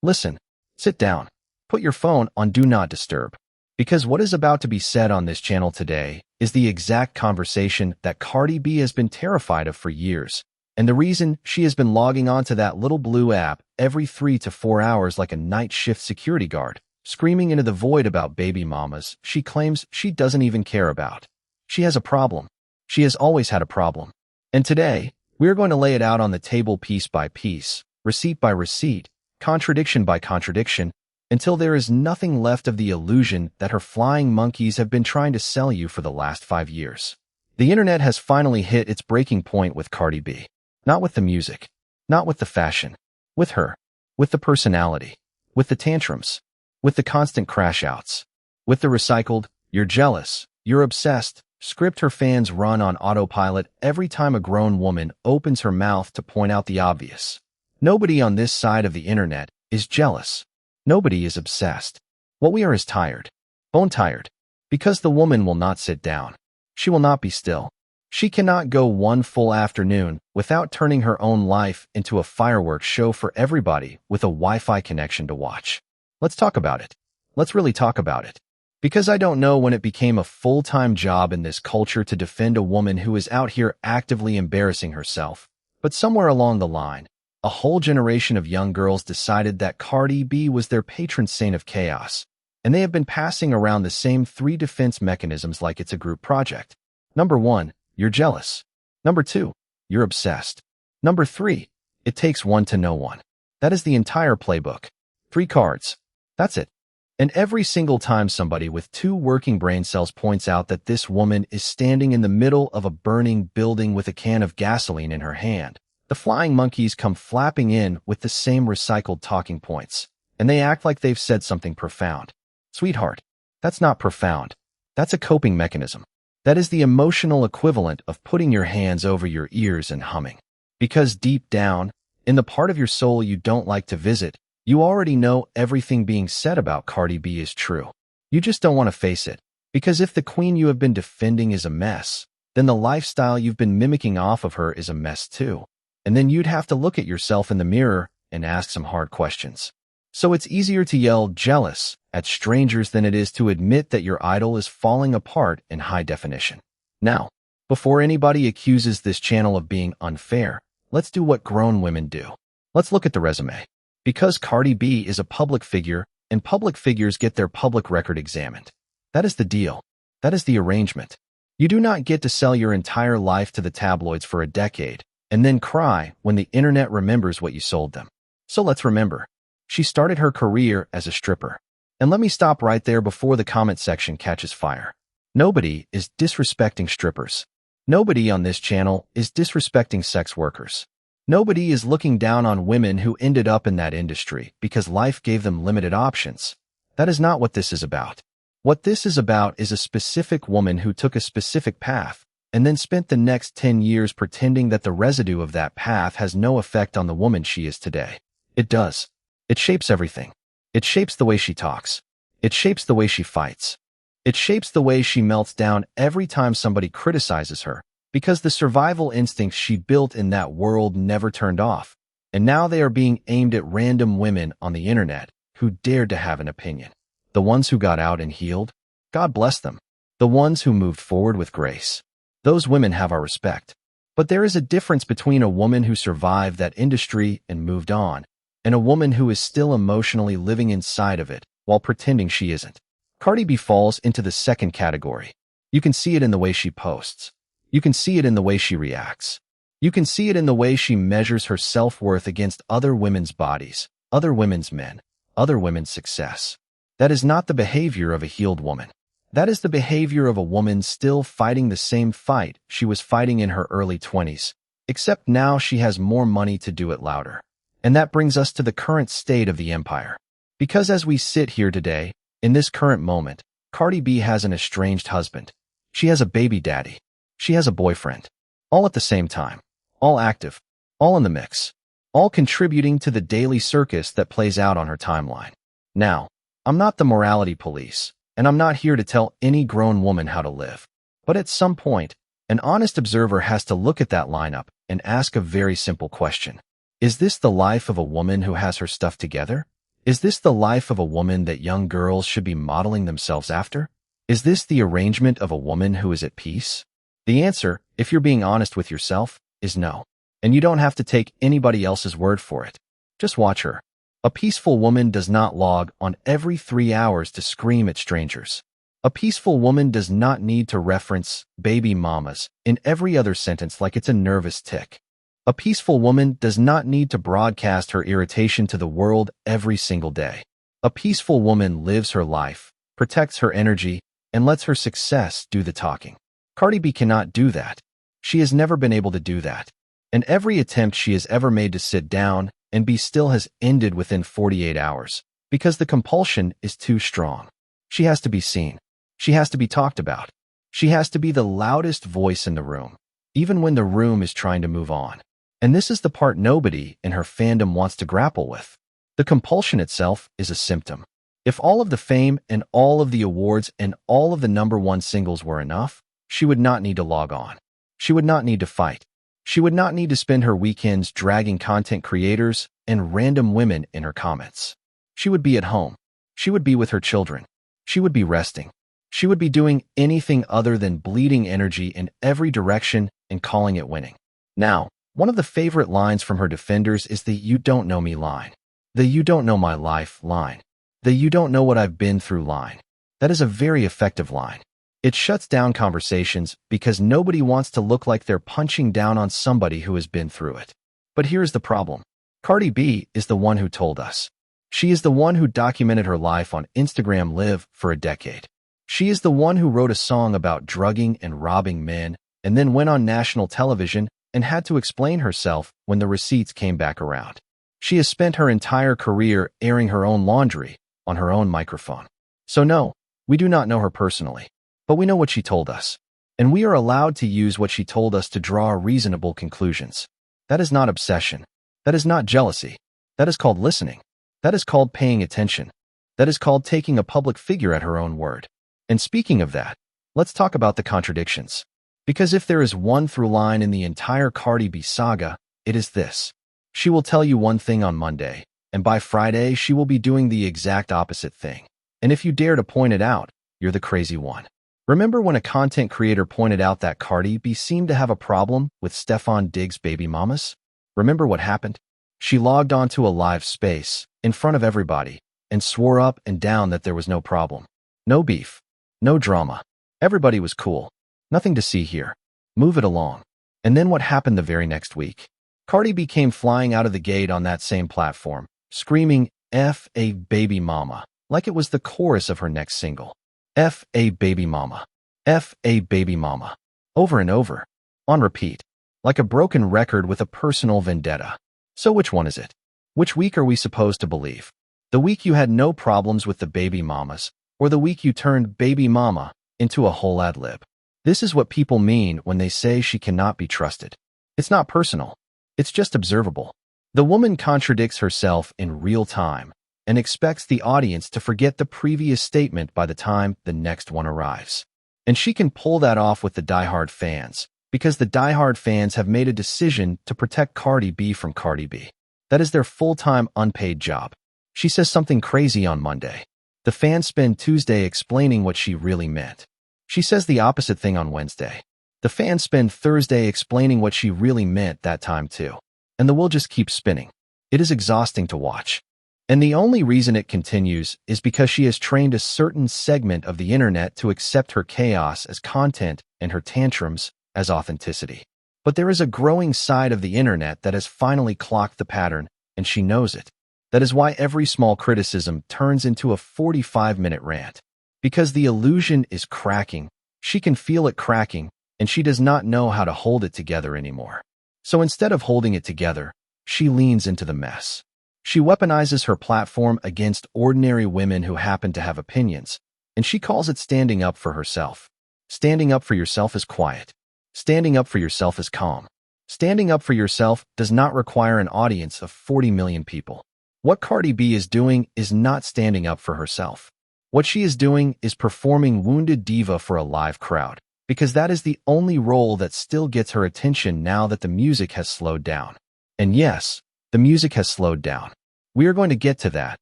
Listen, sit down, put your phone on Do Not Disturb, because what is about to be said on this channel today is the exact conversation that Cardi B has been terrified of for years, and the reason she has been logging onto that little blue app every 3 to 4 hours like a night shift security guard, screaming into the void about baby mamas she claims she doesn't even care about. She has a problem. She has always had a problem. And today, we're going to lay it out on the table piece by piece, receipt by receipt, contradiction by contradiction, until there is nothing left of the illusion that her flying monkeys have been trying to sell you for the last 5 years. The internet has finally hit its breaking point with Cardi B. Not with the music, not with the fashion, with her, with the personality, with the tantrums, with the constant crash-outs, with the recycled, "you're jealous, you're obsessed" script her fans run on autopilot every time a grown woman opens her mouth to point out the obvious. Nobody on this side of the internet is jealous. Nobody is obsessed. What we are is tired. Bone tired. Because the woman will not sit down. She will not be still. She cannot go one full afternoon without turning her own life into a fireworks show for everybody with a Wi-Fi connection to watch. Let's talk about it. Let's really talk about it. Because I don't know when it became a full-time job in this culture to defend a woman who is out here actively embarrassing herself, but somewhere along the line, a whole generation of young girls decided that Cardi B was their patron saint of chaos, and they have been passing around the same 3 defense mechanisms like it's a group project. Number 1, you're jealous. Number 2, you're obsessed. Number 3, it takes one to know one. That is the entire playbook. 3 cards. That's it. And every single time somebody with 2 working brain cells points out that this woman is standing in the middle of a burning building with a can of gasoline in her hand, the flying monkeys come flapping in with the same recycled talking points, and they act like they've said something profound. Sweetheart, that's not profound. That's a coping mechanism. That is the emotional equivalent of putting your hands over your ears and humming. Because deep down, in the part of your soul you don't like to visit, you already know everything being said about Cardi B is true. You just don't want to face it. Because if the queen you have been defending is a mess, then the lifestyle you've been mimicking off of her is a mess too. And then you'd have to look at yourself in the mirror and ask some hard questions. So it's easier to yell jealous at strangers than it is to admit that your idol is falling apart in high definition. Now, before anybody accuses this channel of being unfair, let's do what grown women do. Let's look at the resume. Because Cardi B is a public figure, and public figures get their public record examined. That is the deal. That is the arrangement. You do not get to sell your entire life to the tabloids for a decade, and then cry when the internet remembers what you sold them. So let's remember. She started her career as a stripper. And let me stop right there before the comment section catches fire. Nobody is disrespecting strippers. Nobody on this channel is disrespecting sex workers. Nobody is looking down on women who ended up in that industry because life gave them limited options. That is not what this is about. What this is about is a specific woman who took a specific path and then spent the next 10 years pretending that the residue of that path has no effect on the woman she is today. It does. It shapes everything. It shapes the way she talks. It shapes the way she fights. It shapes the way she melts down every time somebody criticizes her, because the survival instincts she built in that world never turned off, and now they are being aimed at random women on the internet who dared to have an opinion. The ones who got out and healed, God bless them. The ones who moved forward with grace. Those women have our respect. But there is a difference between a woman who survived that industry and moved on, and a woman who is still emotionally living inside of it while pretending she isn't. Cardi B falls into the second category. You can see it in the way she posts. You can see it in the way she reacts. You can see it in the way she measures her self-worth against other women's bodies, other women's men, other women's success. That is not the behavior of a healed woman. That is the behavior of a woman still fighting the same fight she was fighting in her early 20s, except now she has more money to do it louder. And that brings us to the current state of the empire. Because as we sit here today, in this current moment, Cardi B has an estranged husband. She has a baby daddy. She has a boyfriend. All at the same time. All active. All in the mix. All contributing to the daily circus that plays out on her timeline. Now, I'm not the morality police, and I'm not here to tell any grown woman how to live. But at some point, an honest observer has to look at that lineup and ask a very simple question. Is this the life of a woman who has her stuff together? Is this the life of a woman that young girls should be modeling themselves after? Is this the arrangement of a woman who is at peace? The answer, if you're being honest with yourself, is no. And you don't have to take anybody else's word for it. Just watch her. A peaceful woman does not log on every 3 hours to scream at strangers. A peaceful woman does not need to reference baby mamas in every other sentence like it's a nervous tick. A peaceful woman does not need to broadcast her irritation to the world every single day. A peaceful woman lives her life, protects her energy, and lets her success do the talking. Cardi B cannot do that. She has never been able to do that. And every attempt she has ever made to sit down and be still has ended within 48 hours because the compulsion is too strong. She has to be seen. She has to be talked about. She has to be the loudest voice in the room, even when the room is trying to move on. And this is the part nobody in her fandom wants to grapple with. The compulsion itself is a symptom. If all of the fame and all of the awards and all of the #1 singles were enough, she would not need to log on. She would not need to fight. She would not need to spend her weekends dragging content creators and random women in her comments. She would be at home. She would be with her children. She would be resting. She would be doing anything other than bleeding energy in every direction and calling it winning. Now, one of the favorite lines from her defenders is the "you don't know me" line. The "you don't know my life" line. The "you don't know what I've been through" line. That is a very effective line. It shuts down conversations because nobody wants to look like they're punching down on somebody who has been through it. But here's the problem. Cardi B is the one who told us. She is the one who documented her life on Instagram Live for a decade. She is the one who wrote a song about drugging and robbing men and then went on national television and had to explain herself when the receipts came back around. She has spent her entire career airing her own laundry on her own microphone. So no, we do not know her personally. But we know what she told us, and we are allowed to use what she told us to draw reasonable conclusions. That is not obsession. That is not jealousy. That is called listening. That is called paying attention. That is called taking a public figure at her own word. And speaking of that, let's talk about the contradictions. Because if there is one through line in the entire Cardi B saga, it is this. She will tell you one thing on Monday, and by Friday she will be doing the exact opposite thing. And if you dare to point it out, you're the crazy one. Remember when a content creator pointed out that Cardi B seemed to have a problem with Stefon Diggs' baby mamas? Remember what happened? She logged onto a live space in front of everybody and swore up and down that there was no problem. No beef. No drama. Everybody was cool. Nothing to see here. Move it along. And then what happened the very next week? Cardi B came flying out of the gate on that same platform, screaming, "F a baby mama," like it was the chorus of her next single. F a baby mama. F a baby mama. Over and over. On repeat. Like a broken record with a personal vendetta. So which one is it? Which week are we supposed to believe? The week you had no problems with the baby mamas, or the week you turned baby mama into a whole ad lib? This is what people mean when they say she cannot be trusted. It's not personal. It's just observable. The woman contradicts herself in real time and expects the audience to forget the previous statement by the time the next one arrives. And she can pull that off with the diehard fans, because the diehard fans have made a decision to protect Cardi B from Cardi B. That is their full-time unpaid job. She says something crazy on Monday. The fans spend Tuesday explaining what she really meant. She says the opposite thing on Wednesday. The fans spend Thursday explaining what she really meant that time too. And the wheel just keeps spinning. It is exhausting to watch. And the only reason it continues is because she has trained a certain segment of the internet to accept her chaos as content and her tantrums as authenticity. But there is a growing side of the internet that has finally clocked the pattern, and she knows it. That is why every small criticism turns into a 45-minute rant. Because the illusion is cracking, she can feel it cracking, and she does not know how to hold it together anymore. So instead of holding it together, she leans into the mess. She weaponizes her platform against ordinary women who happen to have opinions, and she calls it standing up for herself. Standing up for yourself is quiet. Standing up for yourself is calm. Standing up for yourself does not require an audience of 40 million people. What Cardi B is doing is not standing up for herself. What she is doing is performing wounded diva for a live crowd, because that is the only role that still gets her attention now that the music has slowed down. And yes, the music has slowed down. We are going to get to that,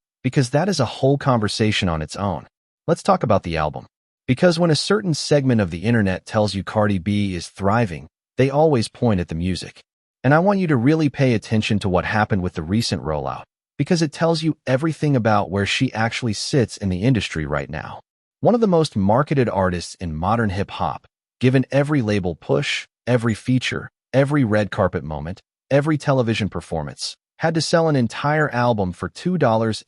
because that is a whole conversation on its own. Let's talk about the album. Because when a certain segment of the internet tells you Cardi B is thriving, they always point at the music. And I want you to really pay attention to what happened with the recent rollout, because it tells you everything about where she actually sits in the industry right now. One of the most marketed artists in modern hip-hop, given every label push, every feature, every red carpet moment, every television performance, had to sell an entire album for $2.99.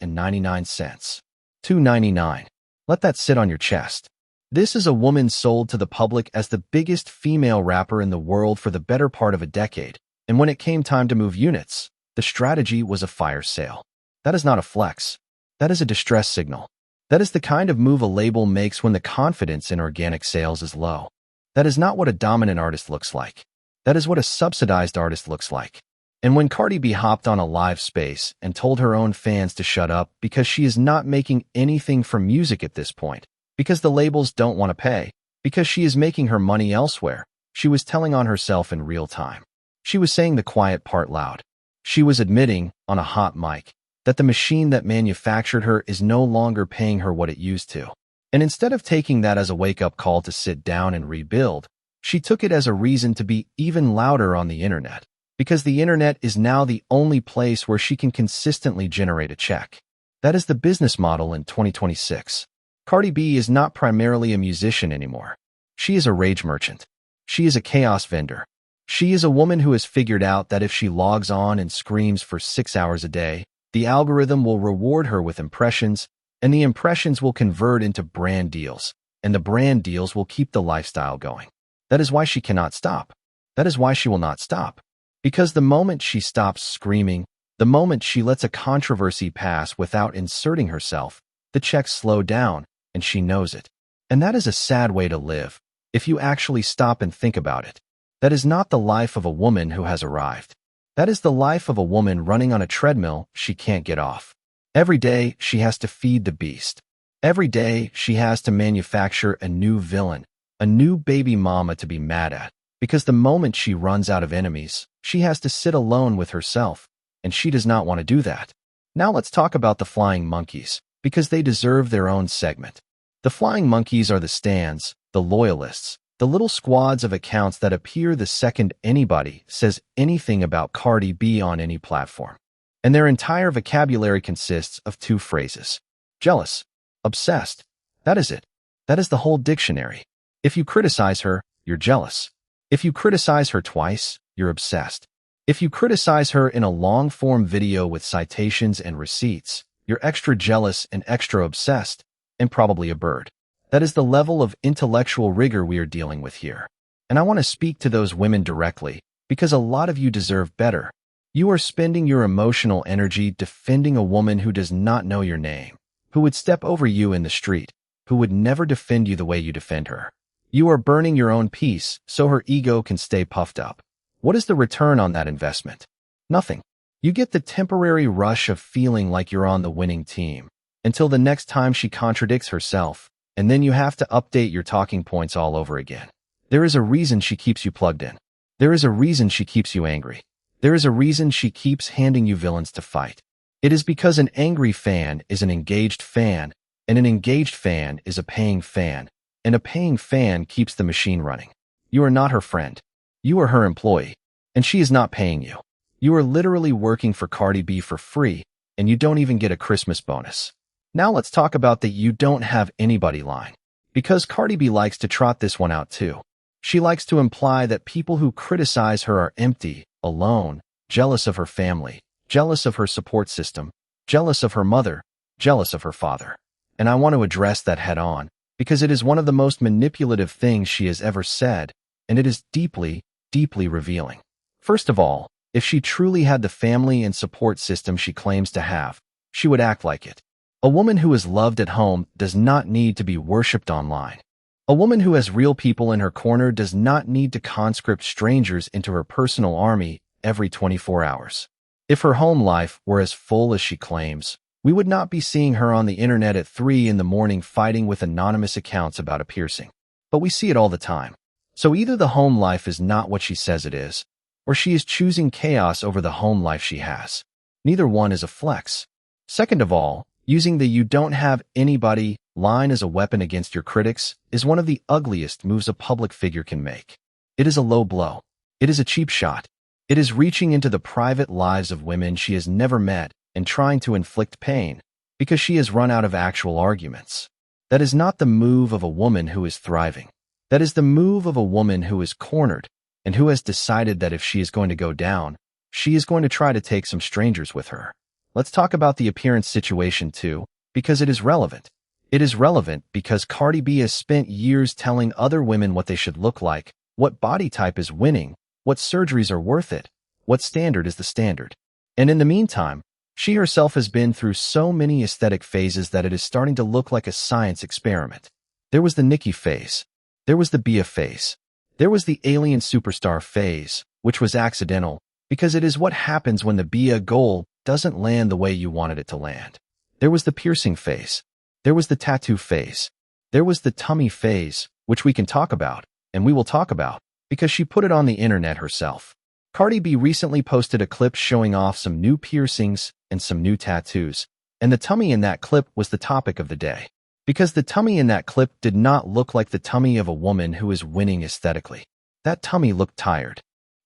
$2.99. Let that sit on your chest. This is a woman sold to the public as the biggest female rapper in the world for the better part of a decade, and when it came time to move units, the strategy was a fire sale. That is not a flex. That is a distress signal. That is the kind of move a label makes when the confidence in organic sales is low. That is not what a dominant artist looks like. That is what a subsidized artist looks like. And when Cardi B hopped on a live space and told her own fans to shut up because she is not making anything from music at this point, because the labels don't want to pay, because she is making her money elsewhere, she was telling on herself in real time. She was saying the quiet part loud. She was admitting, on a hot mic, that the machine that manufactured her is no longer paying her what it used to. And instead of taking that as a wake-up call to sit down and rebuild, she took it as a reason to be even louder on the internet, because the internet is now the only place where she can consistently generate a check. That is the business model in 2026. Cardi B is not primarily a musician anymore. She is a rage merchant. She is a chaos vendor. She is a woman who has figured out that if she logs on and screams for 6 hours a day, the algorithm will reward her with impressions, and the impressions will convert into brand deals, and the brand deals will keep the lifestyle going. That is why she cannot stop. That is why she will not stop. Because the moment she stops screaming, the moment she lets a controversy pass without inserting herself, the checks slow down, and she knows it. And that is a sad way to live, if you actually stop and think about it. That is not the life of a woman who has arrived. That is the life of a woman running on a treadmill she can't get off. Every day, she has to feed the beast. Every day, she has to manufacture a new villain, a new baby mama to be mad at, because the moment she runs out of enemies, she has to sit alone with herself, and she does not want to do that. Now let's talk about the flying monkeys, because they deserve their own segment. The flying monkeys are the stans, the loyalists, the little squads of accounts that appear the second anybody says anything about Cardi B on any platform. And their entire vocabulary consists of 2 phrases. Jealous. Obsessed. That is it. That is the whole dictionary. If you criticize her, you're jealous. If you criticize her twice, you're obsessed. If you criticize her in a long-form video with citations and receipts, you're extra jealous and extra obsessed, and probably a bird. That is the level of intellectual rigor we are dealing with here. And I want to speak to those women directly, because a lot of you deserve better. You are spending your emotional energy defending a woman who does not know your name, who would step over you in the street, who would never defend you the way you defend her. You are burning your own peace so her ego can stay puffed up. What is the return on that investment? Nothing. You get the temporary rush of feeling like you're on the winning team, until the next time she contradicts herself, and then you have to update your talking points all over again. There is a reason she keeps you plugged in. There is a reason she keeps you angry. There is a reason she keeps handing you villains to fight. It is because an angry fan is an engaged fan, and an engaged fan is a paying fan, and a paying fan keeps the machine running. You are not her friend. You are her employee, and she is not paying you. You are literally working for Cardi B for free, and you don't even get a Christmas bonus. Now let's talk about the "you don't have anybody" line, because Cardi B likes to trot this one out too. She likes to imply that people who criticize her are empty, alone, jealous of her family, jealous of her support system, jealous of her mother, jealous of her father. And I want to address that head on, because it is one of the most manipulative things she has ever said, and it is deeply, deeply revealing. First of all, if she truly had the family and support system she claims to have, she would act like it. A woman who is loved at home does not need to be worshipped online. A woman who has real people in her corner does not need to conscript strangers into her personal army every 24 hours. If her home life were as full as she claims, we would not be seeing her on the internet at 3 in the morning fighting with anonymous accounts about a piercing. But we see it all the time. So either the home life is not what she says it is, or she is choosing chaos over the home life she has. Neither one is a flex. Second of all, Using the "you don't have anybody" line as a weapon against your critics is one of the ugliest moves a public figure can make. It is a low blow. It is a cheap shot. It is reaching into the private lives of women she has never met and trying to inflict pain because she has run out of actual arguments. That is not the move of a woman who is thriving. That is the move of a woman who is cornered and who has decided that if she is going to go down, she is going to try to take some strangers with her. Let's talk about the appearance situation too, because it is relevant. It is relevant because Cardi B has spent years telling other women what they should look like, what body type is winning, what surgeries are worth it, what standard is the standard. And in the meantime, she herself has been through so many aesthetic phases that it is starting to look like a science experiment. There was the Nicki phase. There was the Bia phase. There was the alien superstar phase, which was accidental, because it is what happens when the Bia goal doesn't land the way you wanted it to land. There was the piercing phase. There was the tattoo phase. There was the tummy phase, which we can talk about, and we will talk about, because she put it on the internet herself. Cardi B recently posted a clip showing off some new piercings and some new tattoos, and the tummy in that clip was the topic of the day. Because the tummy in that clip did not look like the tummy of a woman who is winning aesthetically. That tummy looked tired.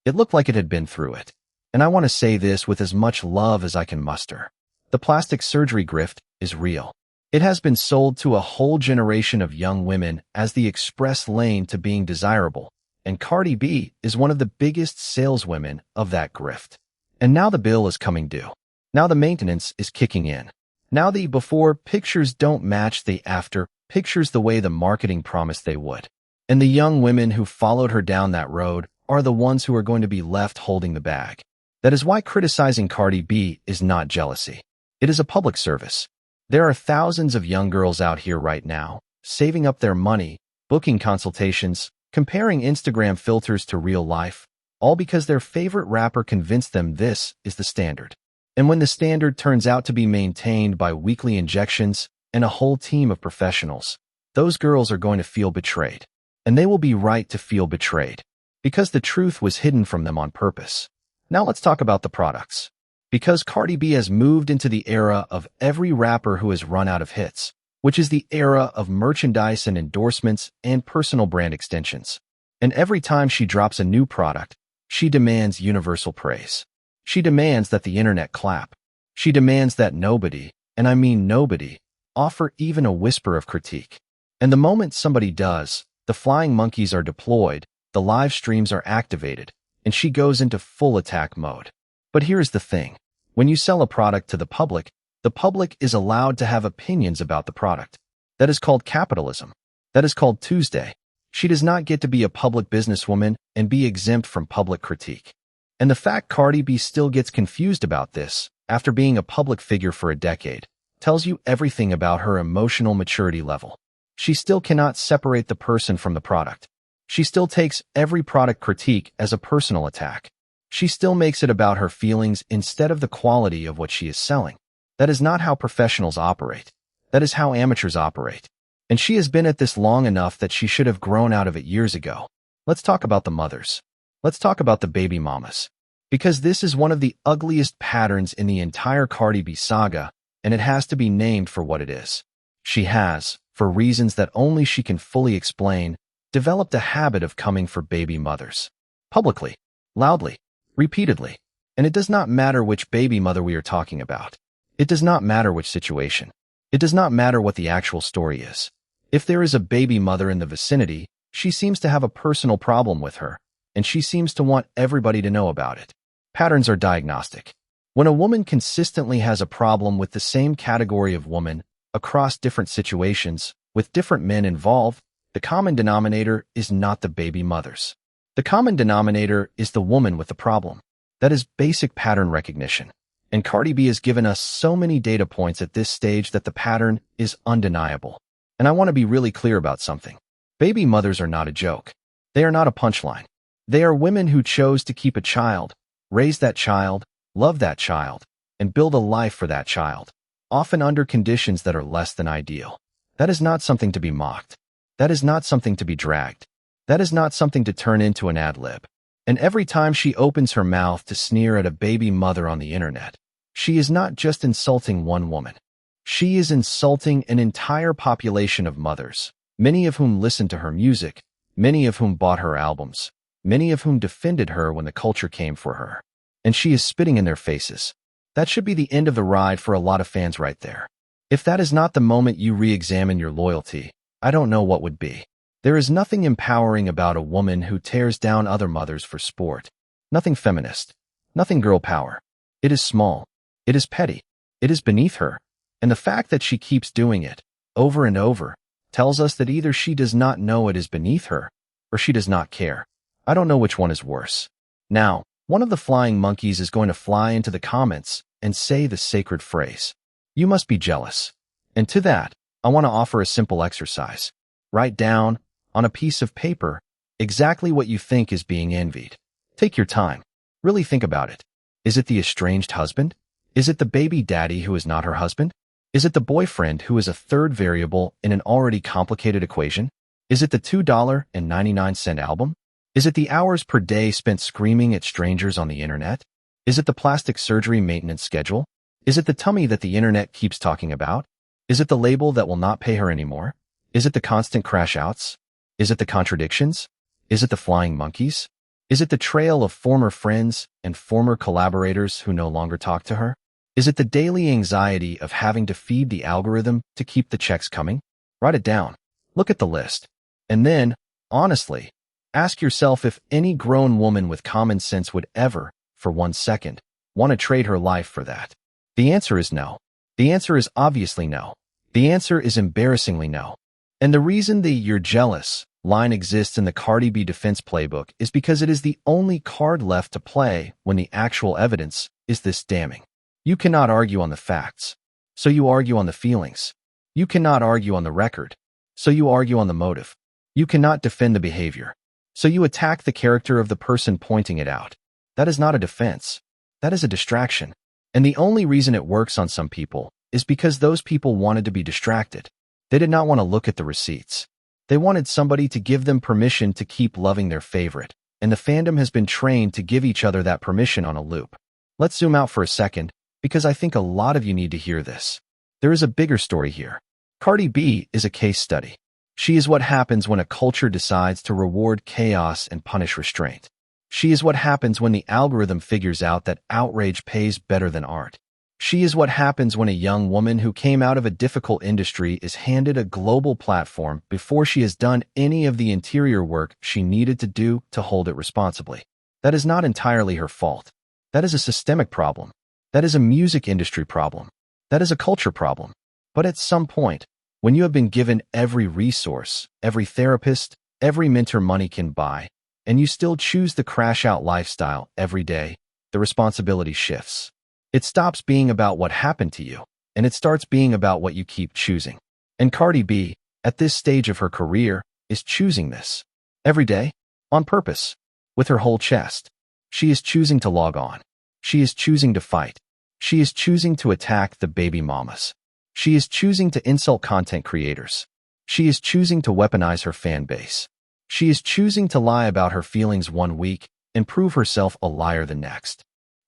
It looked like it had been through it. And I want to say this with as much love as I can muster. The plastic surgery grift is real. It has been sold to a whole generation of young women as the express lane to being desirable, and Cardi B is one of the biggest saleswomen of that grift. And now the bill is coming due. Now the maintenance is kicking in. Now the before pictures don't match the after pictures the way the marketing promised they would. And the young women who followed her down that road are the ones who are going to be left holding the bag. That is why criticizing Cardi B is not jealousy. It is a public service. There are thousands of young girls out here right now, saving up their money, booking consultations, comparing Instagram filters to real life, all because their favorite rapper convinced them this is the standard. And when the standard turns out to be maintained by weekly injections and a whole team of professionals, those girls are going to feel betrayed. And they will be right to feel betrayed, because the truth was hidden from them on purpose. Now let's talk about the products. Because Cardi B has moved into the era of every rapper who has run out of hits, which is the era of merchandise and endorsements and personal brand extensions. And every time she drops a new product, she demands universal praise. She demands that the internet clap. She demands that nobody, and I mean nobody, offer even a whisper of critique. And the moment somebody does, the flying monkeys are deployed, the live streams are activated, and she goes into full attack mode. But here's the thing. When you sell a product to the public is allowed to have opinions about the product. That is called capitalism. That is called Tuesday. She does not get to be a public businesswoman and be exempt from public critique. And the fact Cardi B still gets confused about this, after being a public figure for a decade, tells you everything about her emotional maturity level. She still cannot separate the person from the product. She still takes every product critique as a personal attack. She still makes it about her feelings instead of the quality of what she is selling. That is not how professionals operate. That is how amateurs operate. And she has been at this long enough that she should have grown out of it years ago. Let's talk about the mothers. Let's talk about the baby mamas. Because this is one of the ugliest patterns in the entire Cardi B saga, and it has to be named for what it is. She has, for reasons that only she can fully explain, developed a habit of coming for baby mothers. Publicly, loudly, repeatedly. And it does not matter which baby mother we are talking about. It does not matter which situation. It does not matter what the actual story is. If there is a baby mother in the vicinity, she seems to have a personal problem with her, and she seems to want everybody to know about it. Patterns are diagnostic. When a woman consistently has a problem with the same category of woman, across different situations, with different men involved, the common denominator is not the baby mothers. The common denominator is the woman with the problem. That is basic pattern recognition. And Cardi B has given us so many data points at this stage that the pattern is undeniable. And I want to be really clear about something. Baby mothers are not a joke. They are not a punchline. They are women who chose to keep a child, raise that child, love that child, and build a life for that child, often under conditions that are less than ideal. That is not something to be mocked. That is not something to be dragged. That is not something to turn into an ad lib. And every time she opens her mouth to sneer at a baby mother on the internet, she is not just insulting one woman. She is insulting an entire population of mothers, many of whom listened to her music, many of whom bought her albums, many of whom defended her when the culture came for her. And she is spitting in their faces. That should be the end of the ride for a lot of fans right there. If that is not the moment you re-examine your loyalty, I don't know what would be. There is nothing empowering about a woman who tears down other mothers for sport. Nothing feminist. Nothing girl power. It is small. It is petty. It is beneath her. And the fact that she keeps doing it, over and over, tells us that either she does not know it is beneath her, or she does not care. I don't know which one is worse. Now, one of the flying monkeys is going to fly into the comments and say the sacred phrase, "You must be jealous." And to that, I want to offer a simple exercise. Write down, on a piece of paper, exactly what you think is being envied. Take your time. Really think about it. Is it the estranged husband? Is it the baby daddy who is not her husband? Is it the boyfriend who is a third variable in an already complicated equation? Is it the $2.99 album? Is it the hours per day spent screaming at strangers on the internet? Is it the plastic surgery maintenance schedule? Is it the tummy that the internet keeps talking about? Is it the label that will not pay her anymore? Is it the constant crash outs? Is it the contradictions? Is it the flying monkeys? Is it the trail of former friends and former collaborators who no longer talk to her? Is it the daily anxiety of having to feed the algorithm to keep the checks coming? Write it down. Look at the list. And then, honestly, ask yourself if any grown woman with common sense would ever, for 1 second, want to trade her life for that. The answer is no. The answer is obviously no. The answer is embarrassingly no. And the reason the "you're jealous" line exists in the Cardi B defense playbook is because it is the only card left to play when the actual evidence is this damning. You cannot argue on the facts, so you argue on the feelings. You cannot argue on the record, so you argue on the motive. You cannot defend the behavior, so you attack the character of the person pointing it out. That is not a defense. That is a distraction. And the only reason it works on some people is because those people wanted to be distracted. They did not want to look at the receipts. They wanted somebody to give them permission to keep loving their favorite, and the fandom has been trained to give each other that permission on a loop. Let's zoom out for a second, because I think a lot of you need to hear this. There is a bigger story here. Cardi B is a case study. She is what happens when a culture decides to reward chaos and punish restraint. She is what happens when the algorithm figures out that outrage pays better than art. She is what happens when a young woman who came out of a difficult industry is handed a global platform before she has done any of the interior work she needed to do to hold it responsibly. That is not entirely her fault. That is a systemic problem. That is a music industry problem. That is a culture problem. But at some point, when you have been given every resource, every therapist, every mentor money can buy, and you still choose the crash-out lifestyle every day, the responsibility shifts. It stops being about what happened to you, and it starts being about what you keep choosing. And Cardi B, at this stage of her career, is choosing this. Every day, on purpose, with her whole chest. She is choosing to log on. She is choosing to fight. She is choosing to attack the baby mamas. She is choosing to insult content creators. She is choosing to weaponize her fan base. She is choosing to lie about her feelings 1 week and prove herself a liar the next.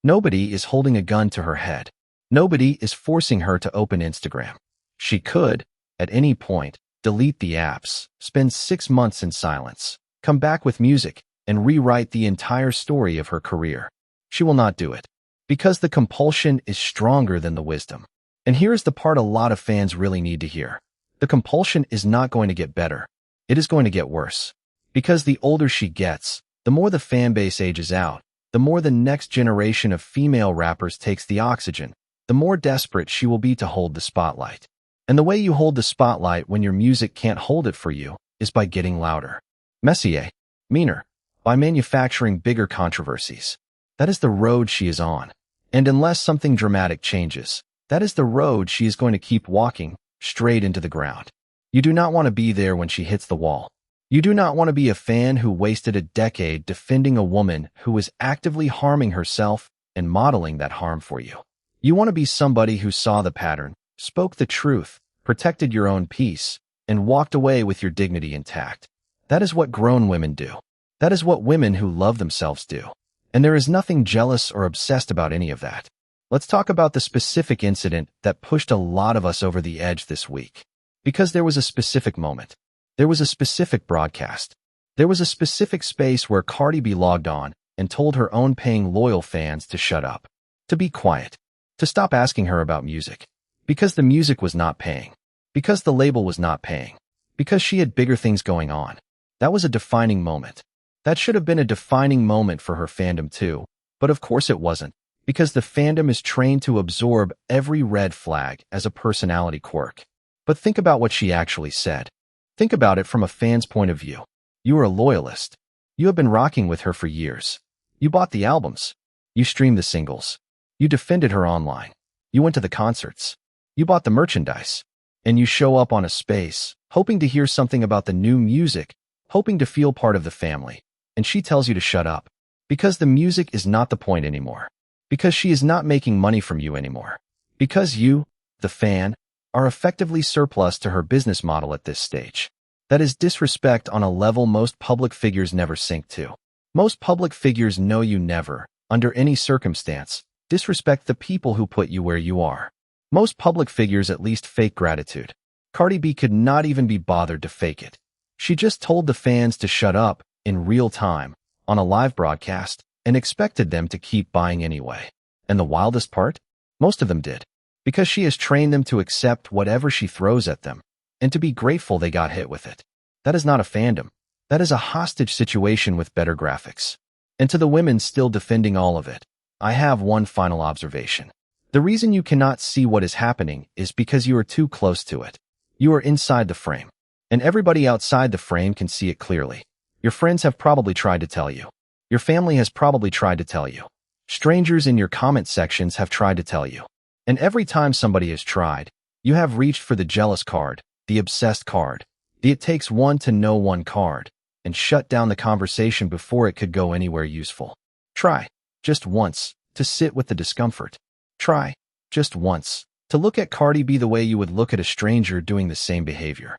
Nobody is holding a gun to her head. Nobody is forcing her to open Instagram. She could, at any point, delete the apps, spend 6 months in silence, come back with music, and rewrite the entire story of her career. She will not do it, because the compulsion is stronger than the wisdom. And here is the part a lot of fans really need to hear. The compulsion is not going to get better. It is going to get worse. Because the older she gets, the more the fan base ages out, the more the next generation of female rappers takes the oxygen, the more desperate she will be to hold the spotlight. And the way you hold the spotlight when your music can't hold it for you is by getting louder, messier, meaner, by manufacturing bigger controversies. That is the road she is on. And unless something dramatic changes, that is the road she is going to keep walking, straight into the ground. You do not want to be there when she hits the wall. You do not want to be a fan who wasted a decade defending a woman who was actively harming herself and modeling that harm for you. You want to be somebody who saw the pattern, spoke the truth, protected your own peace, and walked away with your dignity intact. That is what grown women do. That is what women who love themselves do. And there is nothing jealous or obsessed about any of that. Let's talk about the specific incident that pushed a lot of us over the edge this week. Because there was a specific moment. There was a specific broadcast. There was a specific space where Cardi B logged on and told her own paying loyal fans to shut up, to be quiet, to stop asking her about music. Because the music was not paying. Because the label was not paying. Because she had bigger things going on. That was a defining moment. That should have been a defining moment for her fandom too, but of course it wasn't, because the fandom is trained to absorb every red flag as a personality quirk. But think about what she actually said. Think about it from a fan's point of view. You are a loyalist. You have been rocking with her for years. You bought the albums. You streamed the singles. You defended her online. You went to the concerts. You bought the merchandise. And you show up on a space, hoping to hear something about the new music, hoping to feel part of the family. And she tells you to shut up. Because the music is not the point anymore. Because she is not making money from you anymore. Because you, the fan, are effectively surplus to her business model at this stage. That is disrespect on a level most public figures never sink to. Most public figures know you never, under any circumstance, disrespect the people who put you where you are. Most public figures at least fake gratitude. Cardi B could not even be bothered to fake it. She just told the fans to shut up in real time, on a live broadcast, and expected them to keep buying anyway. And the wildest part? Most of them did. Because she has trained them to accept whatever she throws at them, and to be grateful they got hit with it. That is not a fandom. That is a hostage situation with better graphics. And to the women still defending all of it, I have one final observation. The reason you cannot see what is happening is because you are too close to it. You are inside the frame. And everybody outside the frame can see it clearly. Your friends have probably tried to tell you. Your family has probably tried to tell you. Strangers in your comment sections have tried to tell you. And every time somebody has tried, you have reached for the jealous card, the obsessed card, the it takes one to know one card, and shut down the conversation before it could go anywhere useful. Try, just once, to sit with the discomfort. Try, just once, to look at Cardi B the way you would look at a stranger doing the same behavior.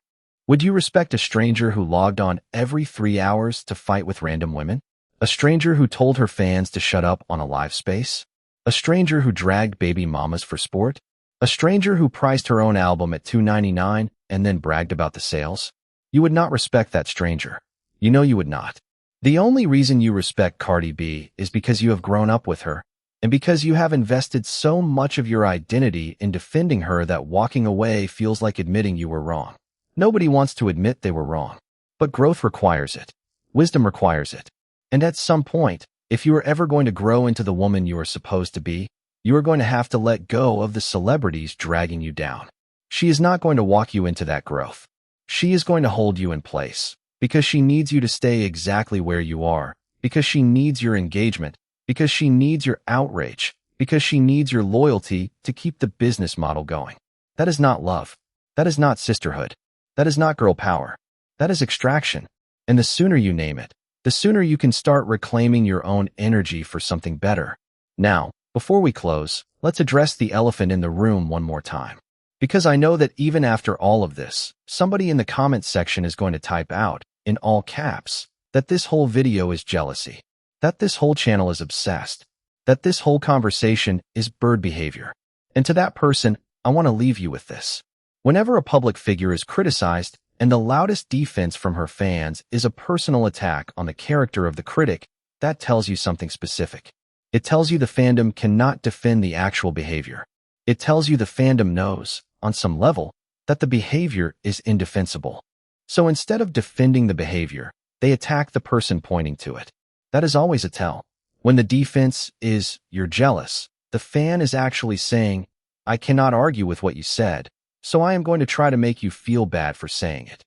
Would you respect a stranger who logged on every 3 hours to fight with random women? A stranger who told her fans to shut up on a live space? A stranger who dragged baby mamas for sport? A stranger who priced her own album at $2.99 and then bragged about the sales? You would not respect that stranger. You know you would not. The only reason you respect Cardi B is because you have grown up with her, and because you have invested so much of your identity in defending her that walking away feels like admitting you were wrong. Nobody wants to admit they were wrong. But growth requires it. Wisdom requires it. And at some point, if you are ever going to grow into the woman you are supposed to be, you are going to have to let go of the celebrities dragging you down. She is not going to walk you into that growth. She is going to hold you in place, because she needs you to stay exactly where you are, because she needs your engagement, because she needs your outrage, because she needs your loyalty to keep the business model going. That is not love. That is not sisterhood. That is not girl power. That is extraction. And the sooner you name it, the sooner you can start reclaiming your own energy for something better. Now, before we close, let's address the elephant in the room one more time. Because I know that even after all of this, somebody in the comments section is going to type out, in all caps, that this whole video is jealousy, that this whole channel is obsessed, that this whole conversation is bird behavior. And to that person, I want to leave you with this. Whenever a public figure is criticized, and the loudest defense from her fans is a personal attack on the character of the critic, that tells you something specific. It tells you the fandom cannot defend the actual behavior. It tells you the fandom knows, on some level, that the behavior is indefensible. So instead of defending the behavior, they attack the person pointing to it. That is always a tell. When the defense is, you're jealous, the fan is actually saying, I cannot argue with what you said, so I am going to try to make you feel bad for saying it.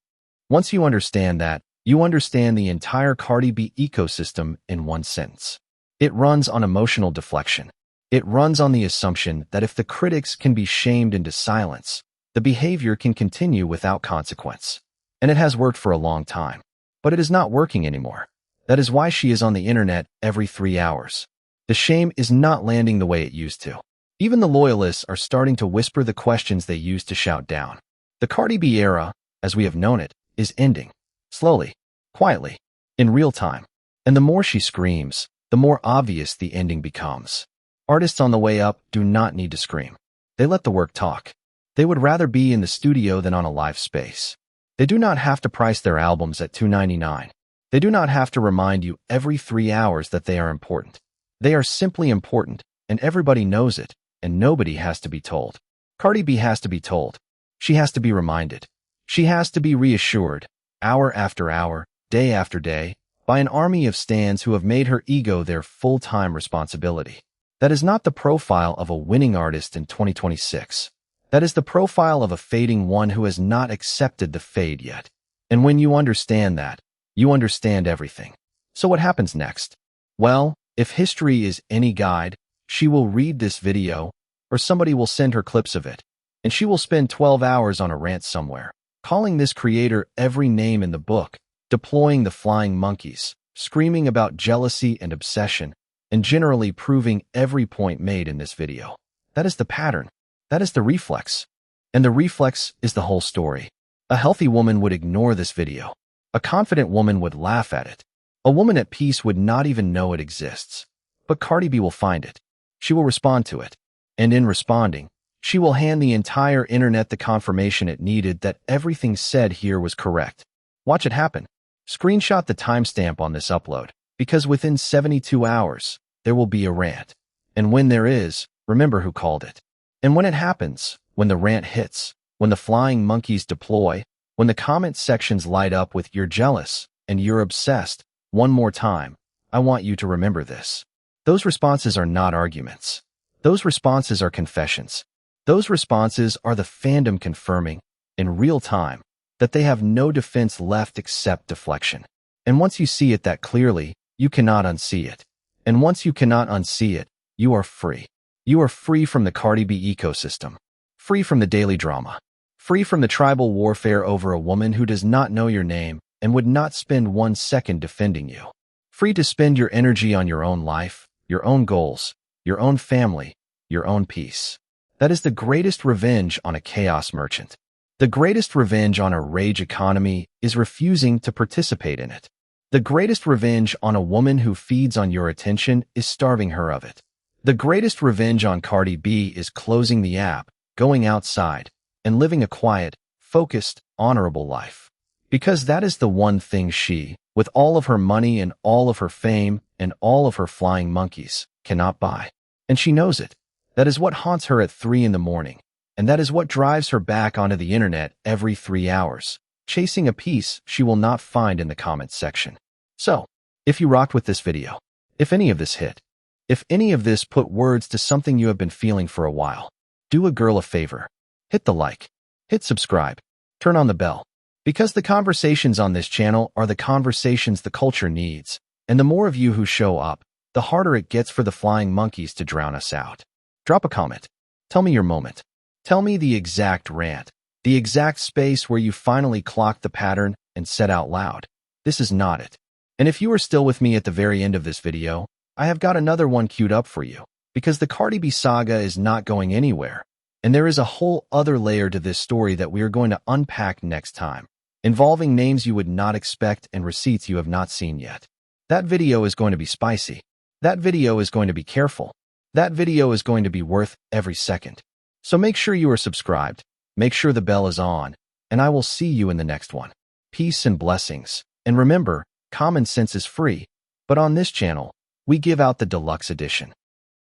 Once you understand that, you understand the entire Cardi B ecosystem in one sentence. It runs on emotional deflection. It runs on the assumption that if the critics can be shamed into silence, the behavior can continue without consequence. And it has worked for a long time. But it is not working anymore. That is why she is on the internet every 3 hours. The shame is not landing the way it used to. Even the loyalists are starting to whisper the questions they used to shout down. The Cardi B era, as we have known it, is ending. Slowly, quietly, in real time. And the more she screams, the more obvious the ending becomes. Artists on the way up do not need to scream. They let the work talk. They would rather be in the studio than on a live space. They do not have to price their albums at $2.99. They do not have to remind you every 3 hours that they are important. They are simply important, and everybody knows it, and nobody has to be told. Cardi B has to be told. She has to be reminded. She has to be reassured, hour after hour, day after day, by an army of stans who have made her ego their full-time responsibility. That is not the profile of a winning artist in 2026. That is the profile of a fading one who has not accepted the fade yet. And when you understand that, you understand everything. So what happens next? Well, if history is any guide, she will read this video, or somebody will send her clips of it, and she will spend 12 hours on a rant somewhere, calling this creator every name in the book, deploying the flying monkeys, screaming about jealousy and obsession, and generally proving every point made in this video. That is the pattern. That is the reflex. And the reflex is the whole story. A healthy woman would ignore this video. A confident woman would laugh at it. A woman at peace would not even know it exists. But Cardi B will find it. She will respond to it. And in responding, she will hand the entire internet the confirmation it needed that everything said here was correct. Watch it happen. Screenshot the timestamp on this upload, because within 72 hours, there will be a rant. And when there is, remember who called it. And when it happens, when the rant hits, when the flying monkeys deploy, when the comment sections light up with "you're jealous" and "you're obsessed," one more time, I want you to remember this. Those responses are not arguments. Those responses are confessions. Those responses are the fandom confirming, in real time, that they have no defense left except deflection. And once you see it that clearly, you cannot unsee it. And once you cannot unsee it, you are free. You are free from the Cardi B ecosystem. Free from the daily drama. Free from the tribal warfare over a woman who does not know your name and would not spend 1 second defending you. Free to spend your energy on your own life, your own goals, your own family, your own peace. That is the greatest revenge on a chaos merchant. The greatest revenge on a rage economy is refusing to participate in it. The greatest revenge on a woman who feeds on your attention is starving her of it. The greatest revenge on Cardi B is closing the app, going outside, and living a quiet, focused, honorable life. Because that is the one thing she, with all of her money and all of her fame and all of her flying monkeys, cannot buy. And she knows it. That is what haunts her at 3 in the morning. And that is what drives her back onto the internet every 3 hours, chasing a piece she will not find in the comments section. So, if you rocked with this video, if any of this hit, if any of this put words to something you have been feeling for a while, do a girl a favor. Hit the like, hit subscribe, turn on the bell. Because the conversations on this channel are the conversations the culture needs, and the more of you who show up, the harder it gets for the flying monkeys to drown us out. Drop a comment. Tell me your moment. Tell me the exact rant, the exact space where you finally clocked the pattern and said out loud, "This is not it." And if you are still with me at the very end of this video, I have got another one queued up for you, because the Cardi B saga is not going anywhere. And there is a whole other layer to this story that we are going to unpack next time, involving names you would not expect and receipts you have not seen yet. That video is going to be spicy. That video is going to be careful. That video is going to be worth every second. So make sure you are subscribed, make sure the bell is on, and I will see you in the next one. Peace and blessings. And remember, common sense is free, but on this channel, we give out the deluxe edition.